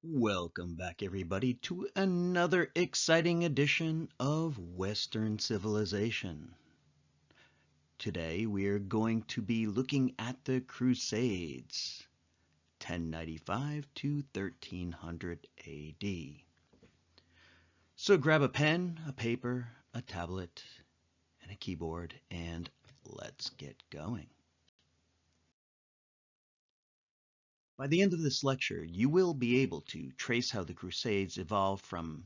Welcome back, everybody, to another exciting edition of Western Civilization. Today, we're going to be looking at the Crusades, 1095 to 1300 AD. So grab a pen, a paper, a tablet, and a keyboard, and let's get going. By the end of this lecture, you will be able to trace how the Crusades evolved from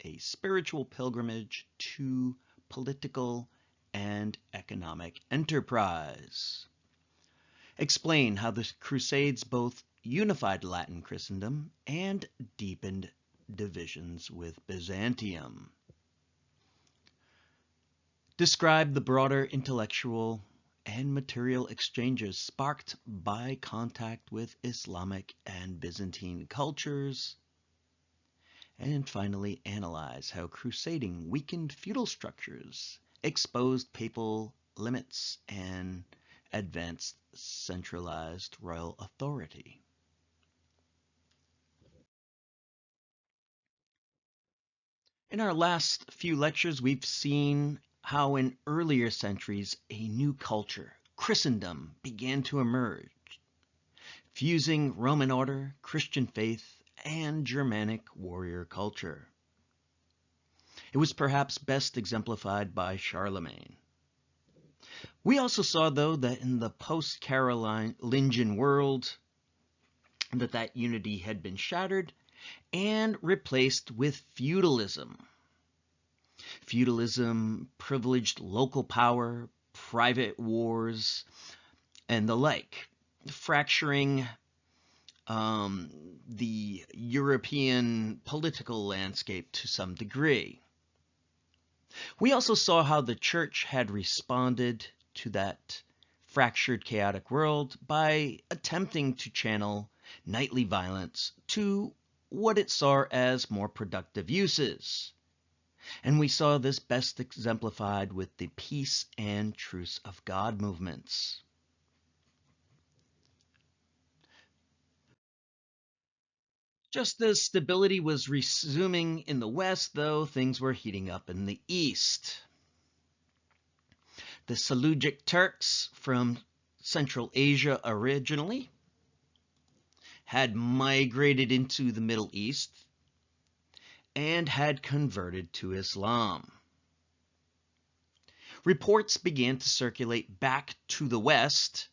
a spiritual pilgrimage to political and economic enterprise. Explain how the Crusades both unified Latin Christendom and deepened divisions with Byzantium. Describe the broader intellectual and material exchanges sparked by contact with Islamic and Byzantine cultures. And finally, analyze how crusading weakened feudal structures, exposed papal limits, and advanced centralized royal authority. In our last few lectures, we've seen how in earlier centuries a new culture, Christendom, began to emerge, fusing Roman order, Christian faith, and Germanic warrior culture. It was perhaps best exemplified by Charlemagne. We also saw, though, that in the post-Carolingian world, that unity had been shattered and replaced with feudalism. Feudalism privileged local power, private wars, and the like, fracturing the European political landscape to some degree. We also saw how the church had responded to that fractured, chaotic world by attempting to channel knightly violence to what it saw as more productive uses. And we saw this best exemplified with the Peace and Truce of God movements. Just as stability was resuming in the West, though, things were heating up in the East. The Seleucid Turks from Central Asia originally had migrated into the Middle East and had converted to Islam. Reports began to circulate back to the West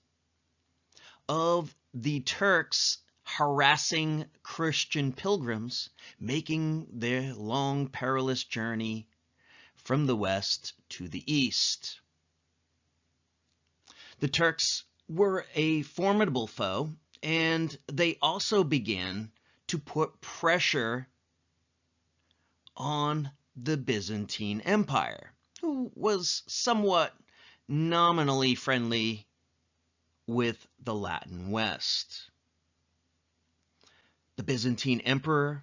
of the Turks harassing Christian pilgrims making their long, perilous journey from the West to the East. The Turks were a formidable foe, and they also began to put pressure on the Byzantine Empire, who was somewhat nominally friendly with the Latin West. The Byzantine emperor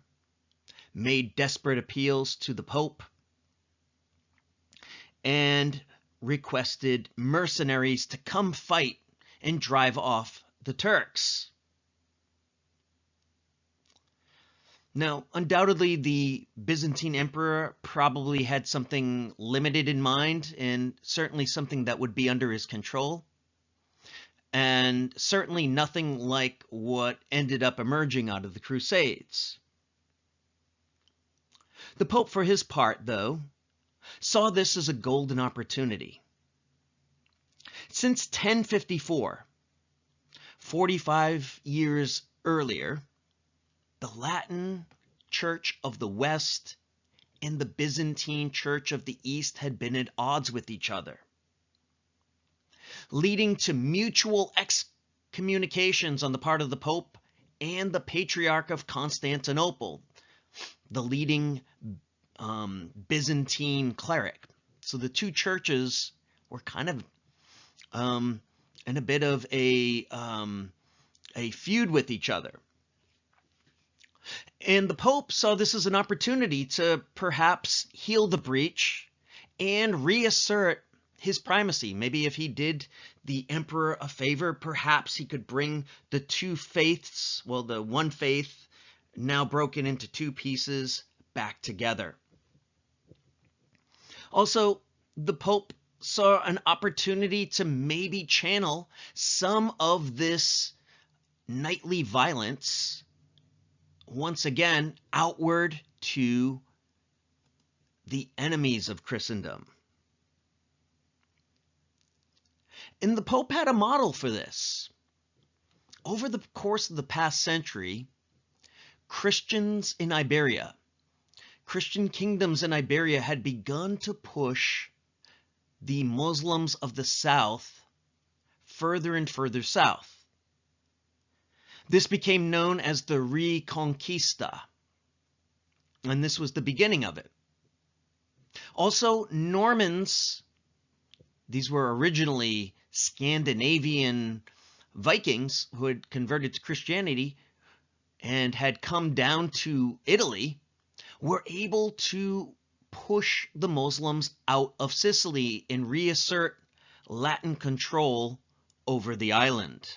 made desperate appeals to the Pope and requested mercenaries to come fight and drive off the Turks. Now, undoubtedly, the Byzantine emperor probably had something limited in mind, and certainly something that would be under his control, and certainly nothing like what ended up emerging out of the Crusades. The Pope, for his part, though, saw this as a golden opportunity. Since 1054, 45 years earlier, the Latin Church of the West and the Byzantine Church of the East had been at odds with each other, leading to mutual excommunications on the part of the Pope and the Patriarch of Constantinople, the leading Byzantine cleric. So the two churches were kind of in a bit of a feud with each other. And the Pope saw this as an opportunity to perhaps heal the breach and reassert his primacy. Maybe if he did the emperor a favor, perhaps he could bring the two faiths, well, the one faith now broken into two pieces, back together. Also, the Pope saw an opportunity to maybe channel some of this knightly violence once again outward to the enemies of Christendom. And the Pope had a model for this. Over the course of the past century, Christians in Iberia, Christian kingdoms in Iberia had begun to push the Muslims of the south further and further south. This became known as the Reconquista, and this was the beginning of it. Also, Normans, these were originally Scandinavian Vikings who had converted to Christianity and had come down to Italy, were able to push the Muslims out of Sicily and reassert Latin control over the island.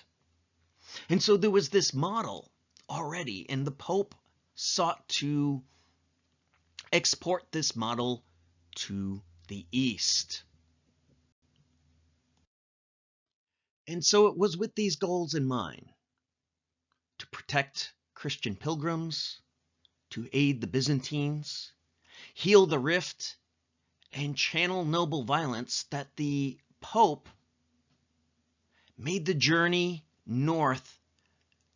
And so there was this model already, and the Pope sought to export this model to the East. And so it was with these goals in mind, to protect Christian pilgrims, to aid the Byzantines, heal the rift, and channel noble violence, that the Pope made the journey north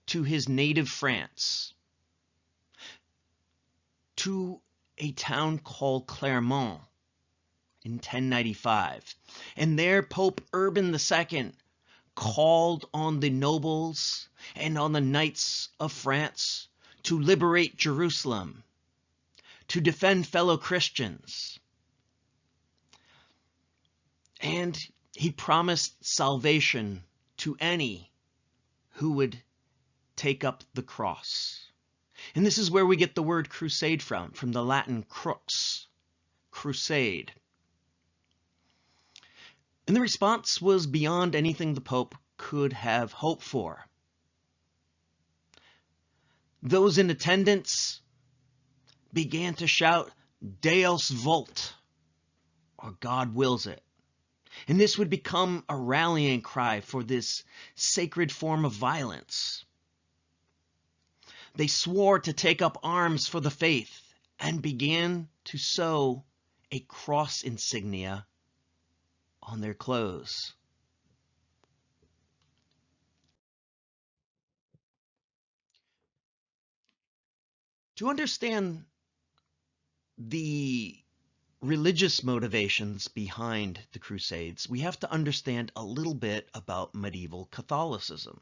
to his native France, to a town called Clermont in 1095. And there Pope Urban II called on the nobles and on the knights of France to liberate Jerusalem, to defend fellow Christians. And he promised salvation to any who would take up the cross. And this is where we get the word crusade from the Latin crux, crusade. And the response was beyond anything the Pope could have hoped for. Those in attendance began to shout, Deus vult, or God wills it. And this would become a rallying cry for this sacred form of violence. They swore to take up arms for the faith and began to sew a cross insignia on their clothes. To understand the religious motivations behind the Crusades, we have to understand a little bit about medieval Catholicism.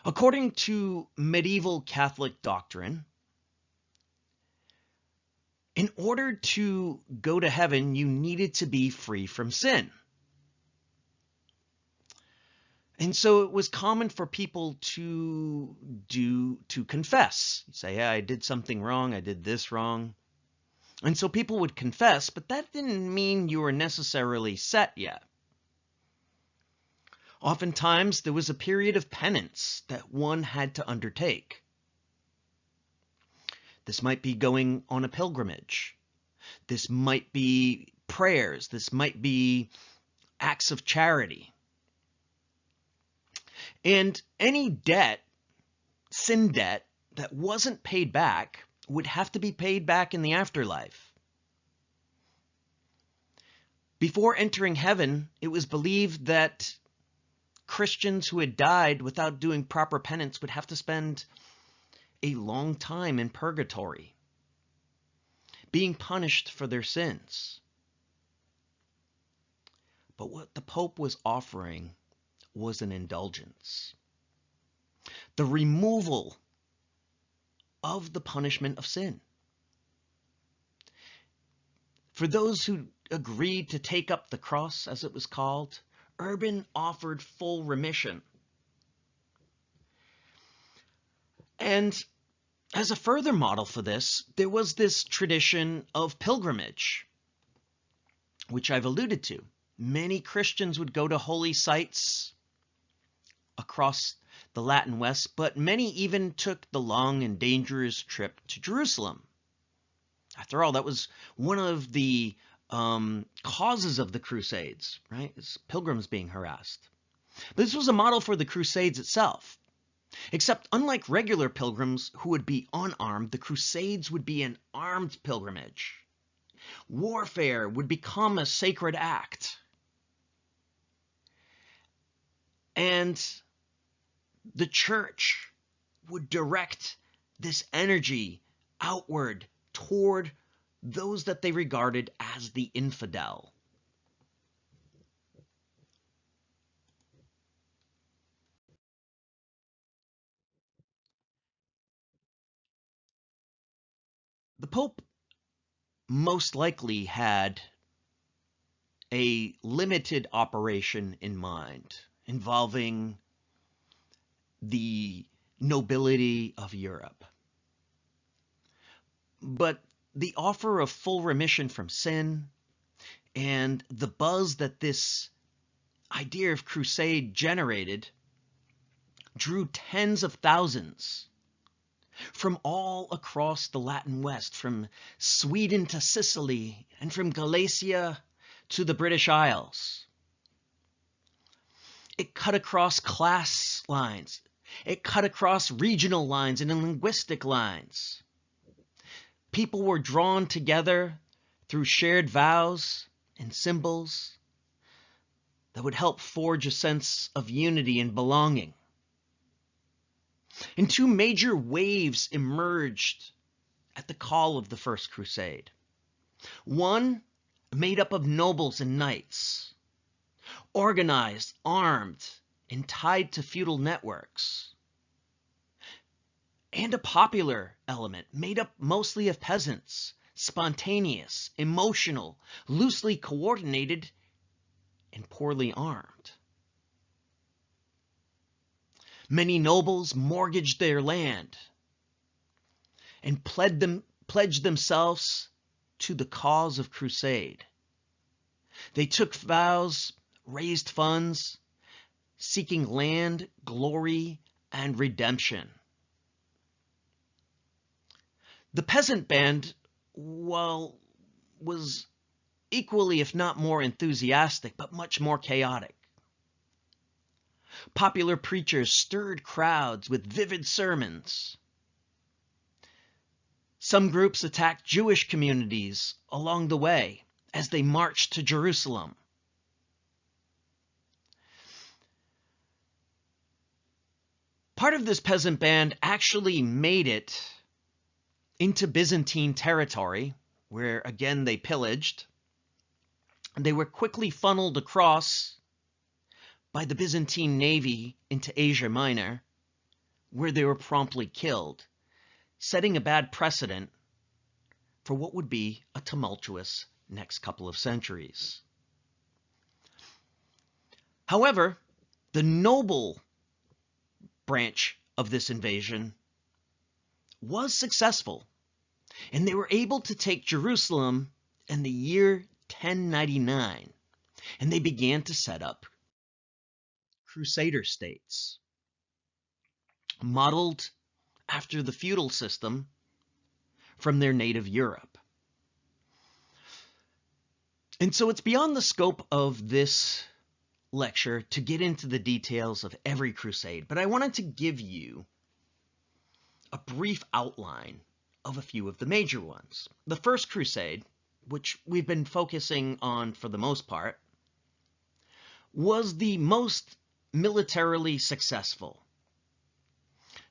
According to medieval Catholic doctrine, in order to go to heaven, you needed to be free from sin. And so it was common for people to confess. Say, yeah, I did something wrong, I did this wrong. And so people would confess, but that didn't mean you were necessarily set yet. Oftentimes, there was a period of penance that one had to undertake. This might be going on a pilgrimage. This might be prayers. This might be acts of charity. And any debt, sin debt, that wasn't paid back would have to be paid back in the afterlife. Before entering heaven, it was believed that Christians who had died without doing proper penance would have to spend a long time in purgatory, being punished for their sins. But what the Pope was offering was an indulgence. The removal of the punishment of sin. For those who agreed to take up the cross, as it was called, Urban offered full remission. And as a further model for this, there was this tradition of pilgrimage, which I've alluded to. Many Christians would go to holy sites across the Latin West, but many even took the long and dangerous trip to Jerusalem. After all, that was one of the causes of the Crusades, right? It's pilgrims being harassed. But this was a model for the Crusades itself. Except unlike regular pilgrims who would be unarmed, the Crusades would be an armed pilgrimage. Warfare would become a sacred act. And the church would direct this energy outward toward those that they regarded as the infidel. The Pope most likely had a limited operation in mind involving the nobility of Europe. But the offer of full remission from sin and the buzz that this idea of crusade generated drew tens of thousands from all across the Latin West, from Sweden to Sicily, and from Galicia to the British Isles. It cut across class lines. It cut across regional lines and linguistic lines. People were drawn together through shared vows and symbols that would help forge a sense of unity and belonging. And two major waves emerged at the call of the First Crusade. One made up of nobles and knights, organized, armed, and tied to feudal networks. And a popular element made up mostly of peasants, spontaneous, emotional, loosely coordinated, and poorly armed. Many nobles mortgaged their land and pledged themselves to the cause of crusade. They took vows, raised funds, seeking land, glory, and redemption. The peasant band, well, was equally, if not more enthusiastic, but much more chaotic. Popular preachers stirred crowds with vivid sermons. Some groups attacked Jewish communities along the way as they marched to Jerusalem. Part of this peasant band actually made it into Byzantine territory, where again they pillaged. They were quickly funneled across by the Byzantine navy into Asia Minor, where they were promptly killed, setting a bad precedent for what would be a tumultuous next couple of centuries. However, the noble branch of this invasion was successful, and they were able to take Jerusalem in the year 1099, and they began to set up Crusader states, modeled after the feudal system from their native Europe. And so it's beyond the scope of this lecture to get into the details of every crusade, but I wanted to give you a brief outline of a few of the major ones. The First Crusade, which we've been focusing on for the most part, was the most militarily successful.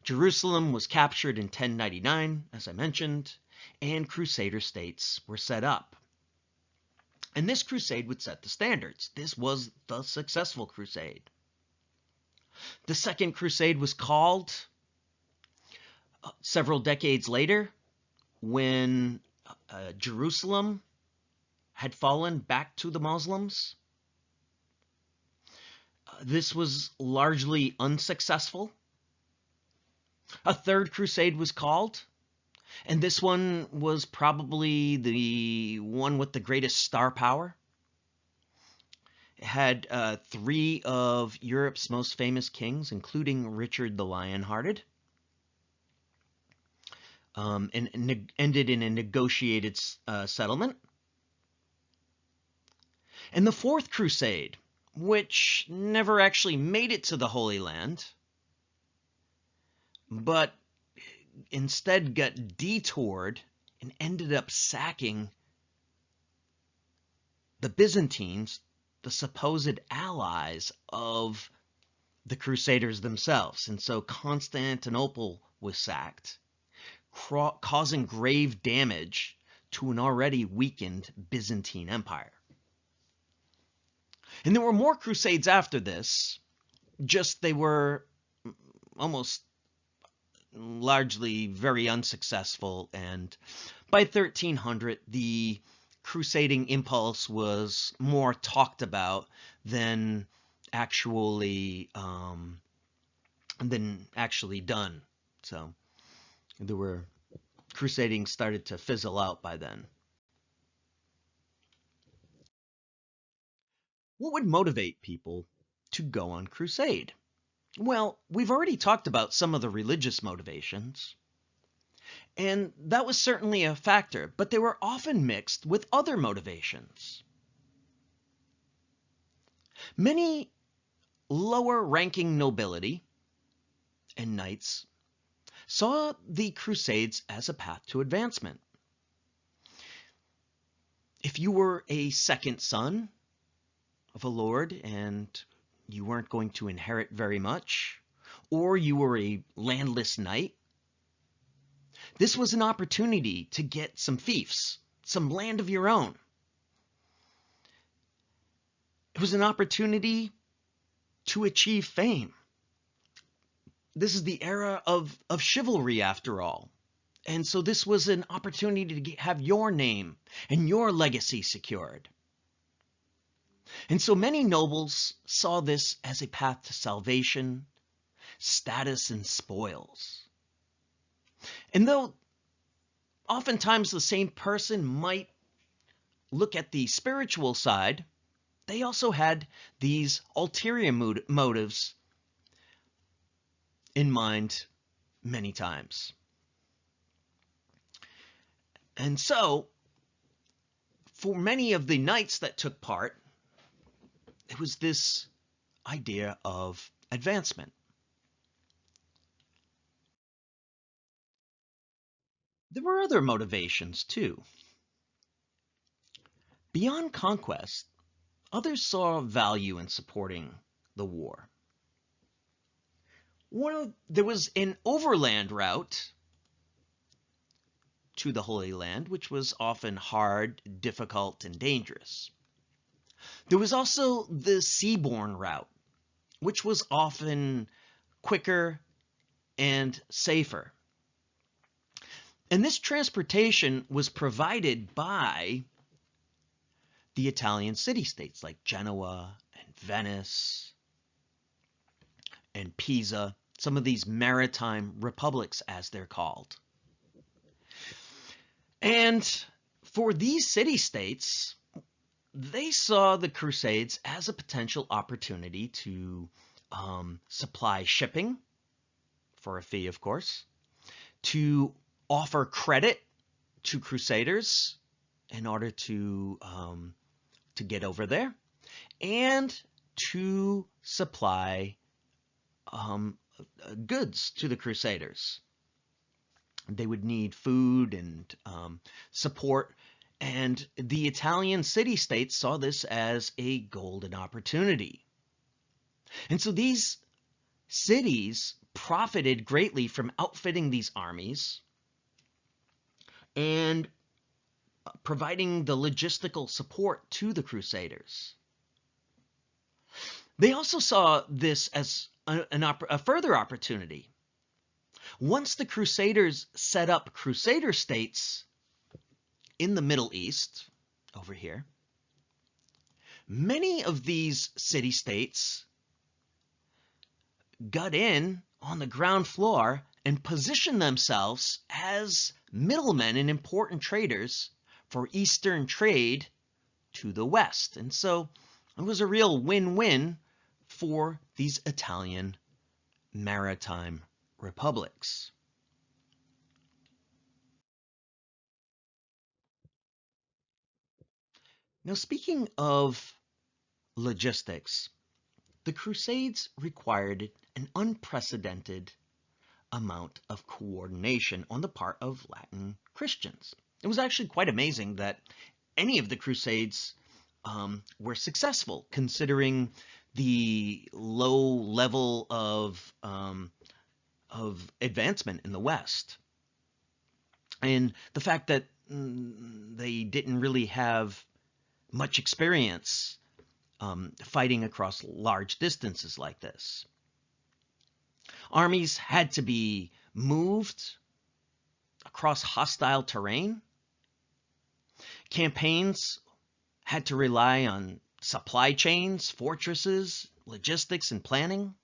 Jerusalem was captured in 1099, as I mentioned, and Crusader states were set up. And this crusade would set the standards. This was the successful crusade. The Second Crusade was called several decades later, when Jerusalem had fallen back to the Muslims. This was largely unsuccessful. A Third Crusade was called, and this one was probably the one with the greatest star power. It had three of Europe's most famous kings, including Richard the Lionhearted, and ended in a negotiated settlement. And the Fourth Crusade, which never actually made it to the Holy Land, but instead got detoured and ended up sacking the Byzantines, the supposed allies of the Crusaders themselves. And so Constantinople was sacked, causing grave damage to an already weakened Byzantine Empire. And there were more crusades after this, just they were almost largely very unsuccessful, and by 1300 the crusading impulse was more talked about than actually done. So there were crusading started to fizzle out by then. What would motivate people to go on crusade? Well, we've already talked about some of the religious motivations, and that was certainly a factor, but they were often mixed with other motivations. Many lower-ranking nobility and knights saw the Crusades as a path to advancement. If you were a second son of a lord and you weren't going to inherit very much, or you were a landless knight, this was an opportunity to get some fiefs, some land of your own. It was an opportunity to achieve fame. This is the era of chivalry, after all. And so this was an opportunity to have your name and your legacy secured. And so many nobles saw this as a path to salvation, status, and spoils. And though oftentimes the same person might look at the spiritual side, they also had these ulterior motives in mind many times. And so, for many of the knights that took part, it was this idea of advancement. There were other motivations too. Beyond conquest, others saw value in supporting the war. There was an overland route to the Holy Land, which was often hard, difficult, and dangerous. There was also the seaborne route, which was often quicker and safer. And this transportation was provided by the Italian city-states like Genoa and Venice and Pisa, some of these maritime republics as they're called. And for these city-states, they saw the Crusades as a potential opportunity to supply shipping, for a fee, of course, to offer credit to crusaders in order to get over there, and to supply goods to the crusaders. They would need food and support, and the Italian city-states saw this as a golden opportunity. And so these cities profited greatly from outfitting these armies and providing the logistical support to the crusaders. They also saw this as a further opportunity. Once the crusaders set up crusader states in the Middle East, over here, many of these city-states got in on the ground floor and positioned themselves as middlemen and important traders for Eastern trade to the West. And so It was a real win-win for these Italian maritime republics. Now, speaking of logistics, the Crusades required an unprecedented amount of coordination on the part of Latin Christians. It was actually quite amazing that any of the Crusades were successful, considering the low level of advancement in the West, and the fact that they didn't really have much experience fighting across large distances like this. Armies had to be moved across hostile terrain. Campaigns had to rely on supply chains, fortresses, logistics, and planning.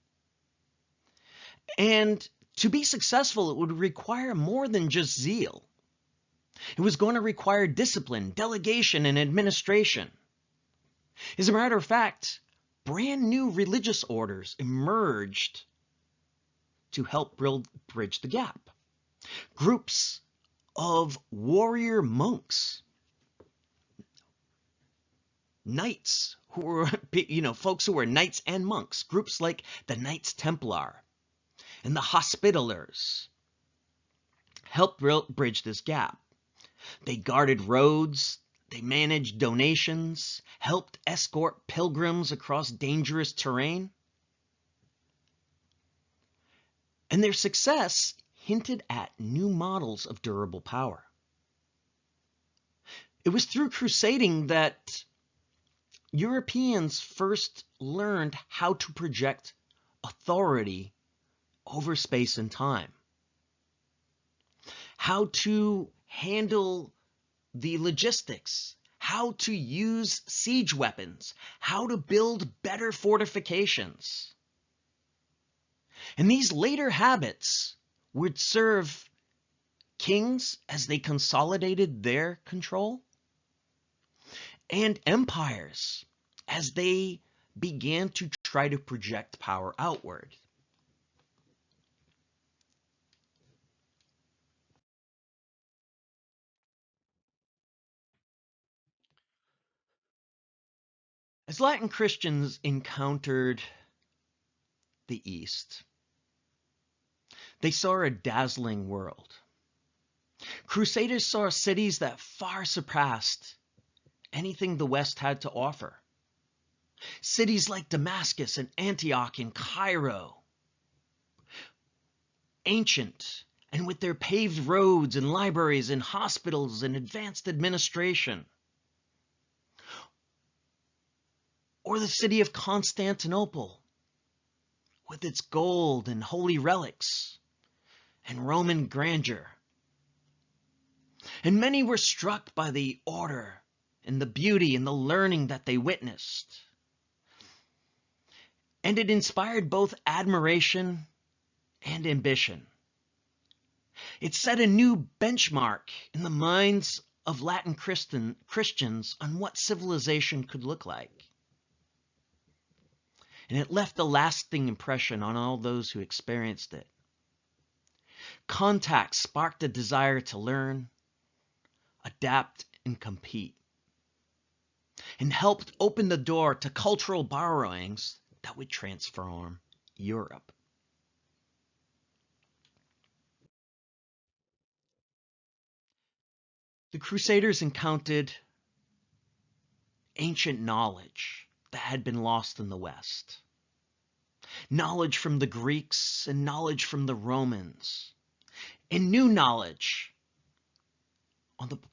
And to be successful, it would require more than just zeal. It was going to require discipline, delegation, and administration. As a matter of fact, brand new religious orders emerged to help bridge the gap. Groups of warrior monks, knights who were, folks who were knights and monks, groups like the Knights Templar and the Hospitallers helped bridge this gap. They guarded roads, they managed donations, helped escort pilgrims across dangerous terrain. And their success hinted at new models of durable power. It was through crusading that Europeans first learned how to project authority over space and time, how to handle the logistics, how to use siege weapons, how to build better fortifications. And these later habits would serve kings as they consolidated their control, and empires as they began to try to project power outward. As Latin Christians encountered the East, they saw a dazzling world. Crusaders saw cities that far surpassed anything the West had to offer. Cities like Damascus and Antioch and Cairo, ancient and with their paved roads and libraries and hospitals and advanced administration. Or the city of Constantinople, with its gold and holy relics and Roman grandeur. And many were struck by the order and the beauty and the learning that they witnessed. And it inspired both admiration and ambition. It set a new benchmark in the minds of Latin Christians on what civilization could look like. And it left a lasting impression on all those who experienced it. Contact sparked a desire to learn, adapt, and compete, and helped open the door to cultural borrowings that would transform Europe. The Crusaders encountered ancient knowledge that had been lost in the West. Knowledge from the Greeks and knowledge from the Romans, and new knowledge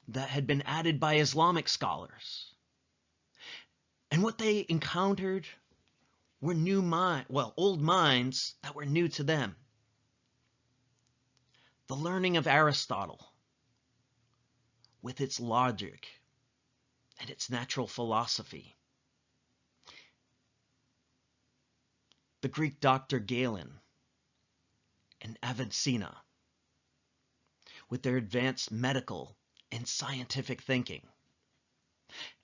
that had been added by Islamic scholars. And what they encountered were old minds that were new to them. The learning of Aristotle, with its logic and its natural philosophy. The Greek doctor Galen and Avicenna, with their advanced medical and scientific thinking.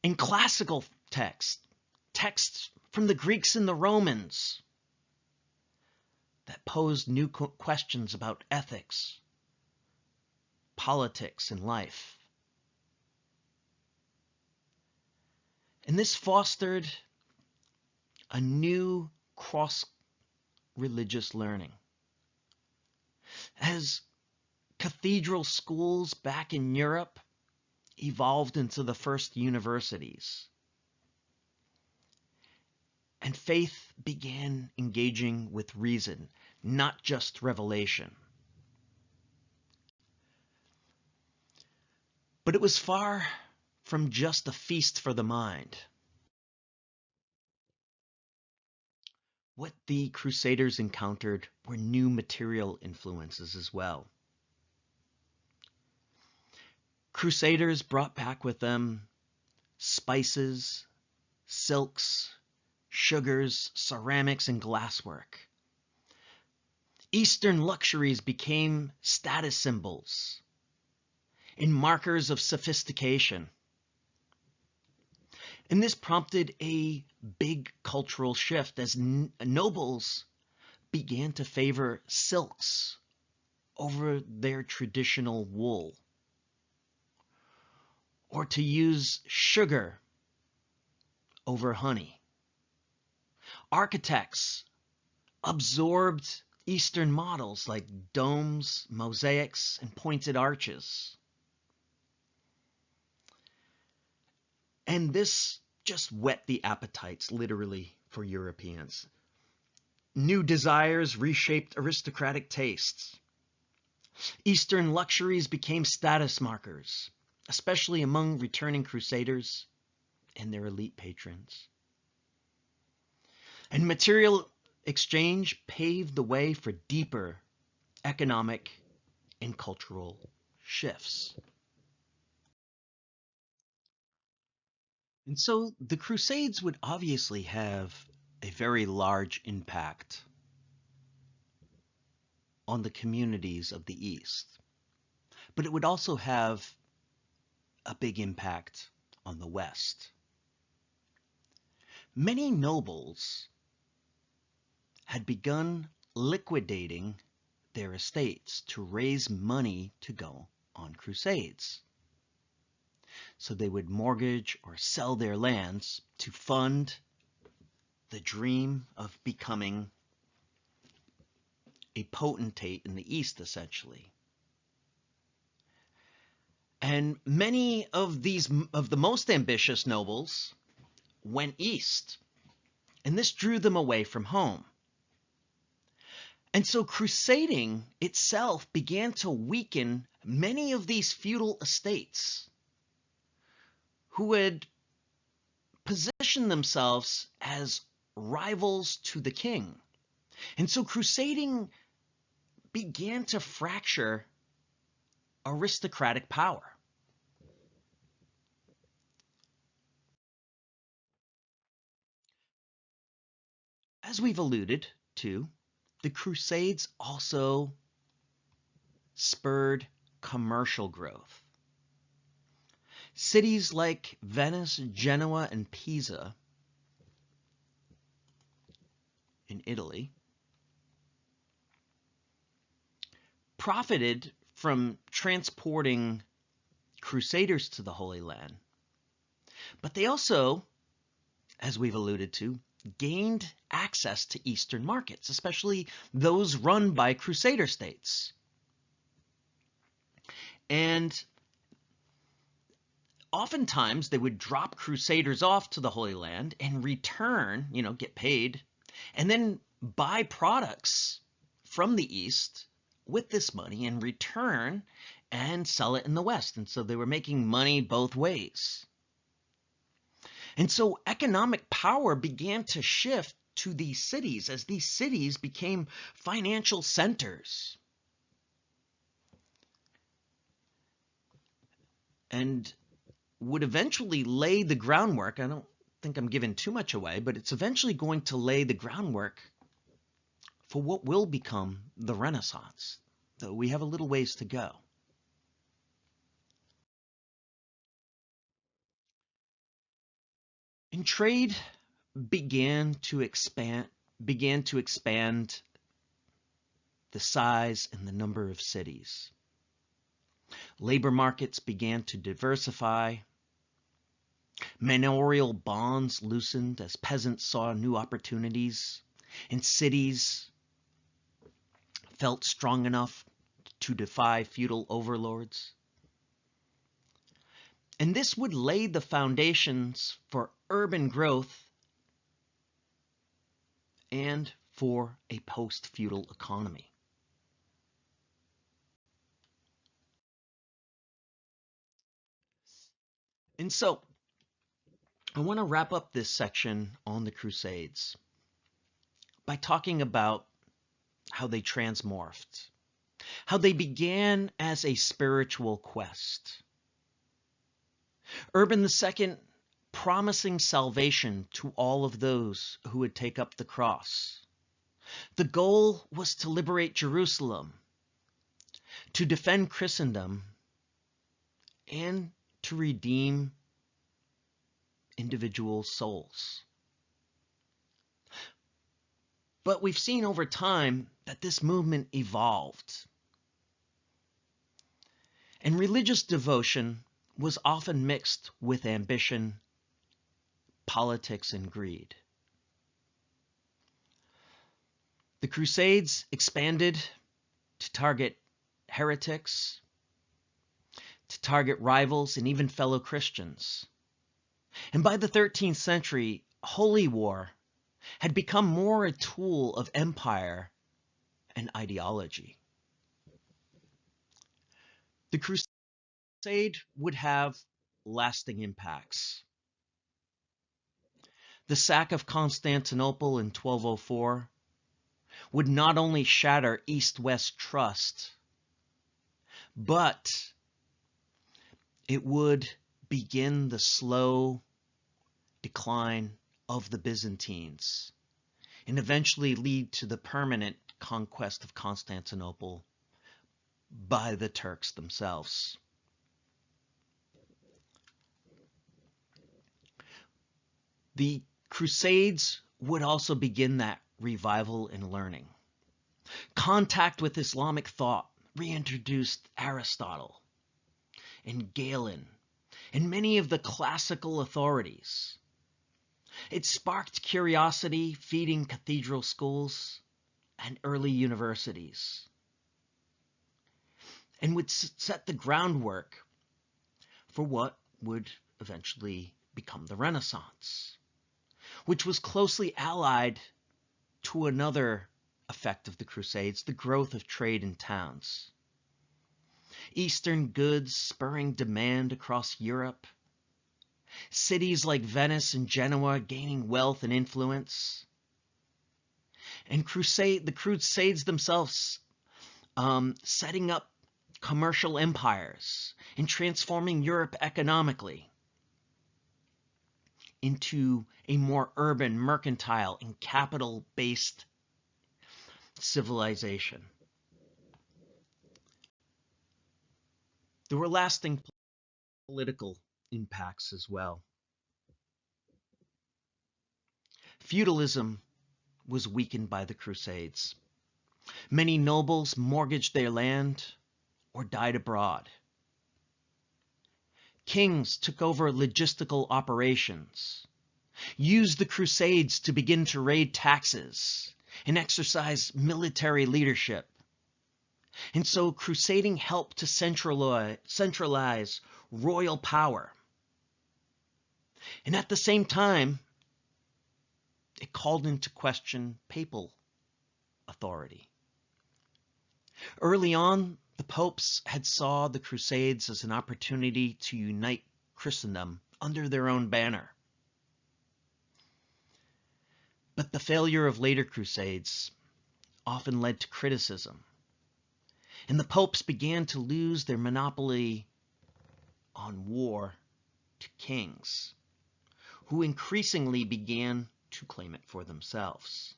And classical texts, texts from the Greeks and the Romans that posed new questions about ethics, politics, and life. And this fostered a new cross-religious learning. As cathedral schools back in Europe evolved into the first universities, and faith began engaging with reason, not just revelation. But it was far from just a feast for the mind. What the Crusaders encountered were new material influences as well. Crusaders brought back with them spices, silks, sugars, ceramics, and glasswork. Eastern luxuries became status symbols and markers of sophistication. And this prompted a big cultural shift as nobles began to favor silks over their traditional wool, or to use sugar over honey. Architects absorbed Eastern models like domes, mosaics, and pointed arches. And this just whet the appetites, literally, for Europeans. New desires reshaped aristocratic tastes. Eastern luxuries became status markers, especially among returning crusaders and their elite patrons. And material exchange paved the way for deeper economic and cultural shifts. And so the Crusades would obviously have a very large impact on the communities of the East, but it would also have a big impact on the West. Many nobles had begun liquidating their estates to raise money to go on crusades. So they would mortgage or sell their lands to fund the dream of becoming a potentate in the East, essentially. And many of the most ambitious nobles went east, and this drew them away from home. And so crusading itself began to weaken many of these feudal estates who had positioned themselves as rivals to the king. And so crusading began to fracture aristocratic power. As we've alluded to, the Crusades also spurred commercial growth. Cities like Venice, Genoa, and Pisa in Italy profited from transporting crusaders to the Holy Land, but they also, as we've alluded to, gained access to Eastern markets, especially those run by crusader states. And oftentimes they would drop crusaders off to the Holy Land and return, get paid, and then buy products from the East with this money and return and sell it in the West. And so they were making money both ways. And so economic power began to shift to these cities as these cities became financial centers. And would eventually lay the groundwork. I don't think I'm giving too much away, but it's eventually going to lay the groundwork for what will become the Renaissance, though we have a little ways to go. And trade began to expand the size and the number of cities. Labor markets began to diversify. Manorial bonds loosened as peasants saw new opportunities, and cities felt strong enough to defy feudal overlords. And this would lay the foundations for urban growth and for a post-feudal economy. And so, I want to wrap up this section on the Crusades by talking about how they transmorphed, how they began as a spiritual quest. Urban II promising salvation to all of those who would take up the cross. The goal was to liberate Jerusalem, to defend Christendom, and to redeem individual souls. But we've seen over time that this movement evolved. And religious devotion was often mixed with ambition, politics, and greed. The Crusades expanded to target heretics, to target rivals, and even fellow Christians. And by the 13th century, holy war had become more a tool of empire and ideology. The Crusade would have lasting impacts. The sack of Constantinople in 1204 would not only shatter East-West trust, but it would begin the slow decline of the Byzantines and eventually lead to the permanent conquest of Constantinople by the Turks themselves. The Crusades would also begin that revival in learning. Contact with Islamic thought reintroduced Aristotle and Galen and many of the classical authorities. It sparked curiosity, feeding cathedral schools and early universities, and would set the groundwork for what would eventually become the Renaissance, which was closely allied to another effect of the Crusades, the growth of trade in towns. Eastern goods spurring demand across Europe. Cities like Venice and Genoa gaining wealth and influence. And the Crusades themselves setting up commercial empires and transforming Europe economically into a more urban, mercantile, and capital-based civilization. There were lasting political impacts as well. Feudalism was weakened by the Crusades. Many nobles mortgaged their land or died abroad. Kings took over logistical operations, used the Crusades to begin to raid taxes and exercise military leadership. And so crusading helped to centralize royal power. And at the same time, it called into question papal authority. Early on, the popes had saw the Crusades as an opportunity to unite Christendom under their own banner. But the failure of later Crusades often led to criticism, and the popes began to lose their monopoly on war to kings, who increasingly began to claim it for themselves.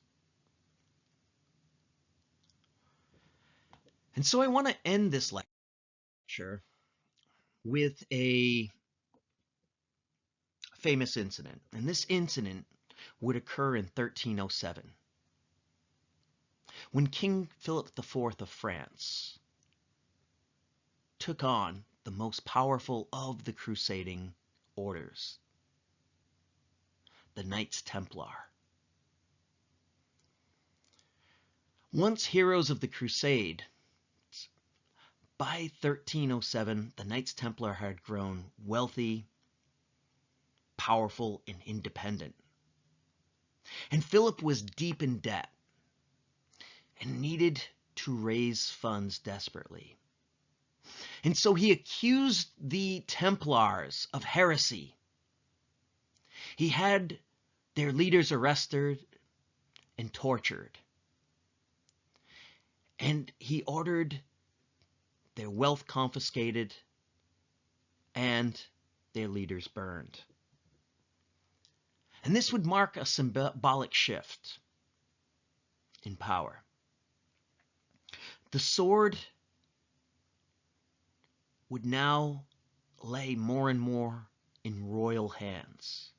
And so I want to end this lecture with a famous incident. And this incident would occur in 1307, when King Philip IV of France took on the most powerful of the crusading orders, the Knights Templar. Once heroes of the Crusade, by 1307, the Knights Templar had grown wealthy, powerful, and independent. And Philip was deep in debt and needed to raise funds desperately. And so he accused the Templars of heresy. He had their leaders arrested and tortured. And he ordered their wealth confiscated and their leaders burned. And this would mark a symbolic shift in power. The sword would now lay more and more in royal hands.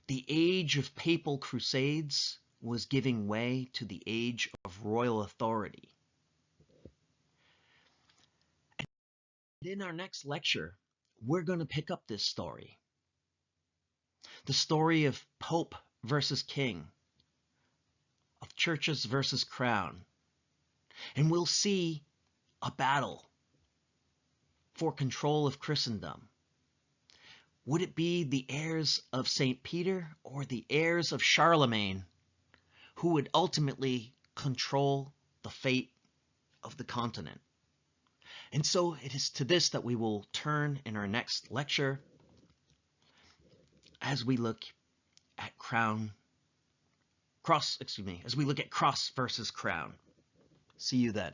The age of papal crusades was giving way to the age of royal authority. And in our next lecture, we're going to pick up this story. The story of Pope versus King, of churches versus crown. And we'll see a battle for control of Christendom. Would it be the heirs of St. Peter or the heirs of Charlemagne who would ultimately control the fate of the continent? And so it is to this that we will turn in our next lecture as we look at cross versus crown. See you then.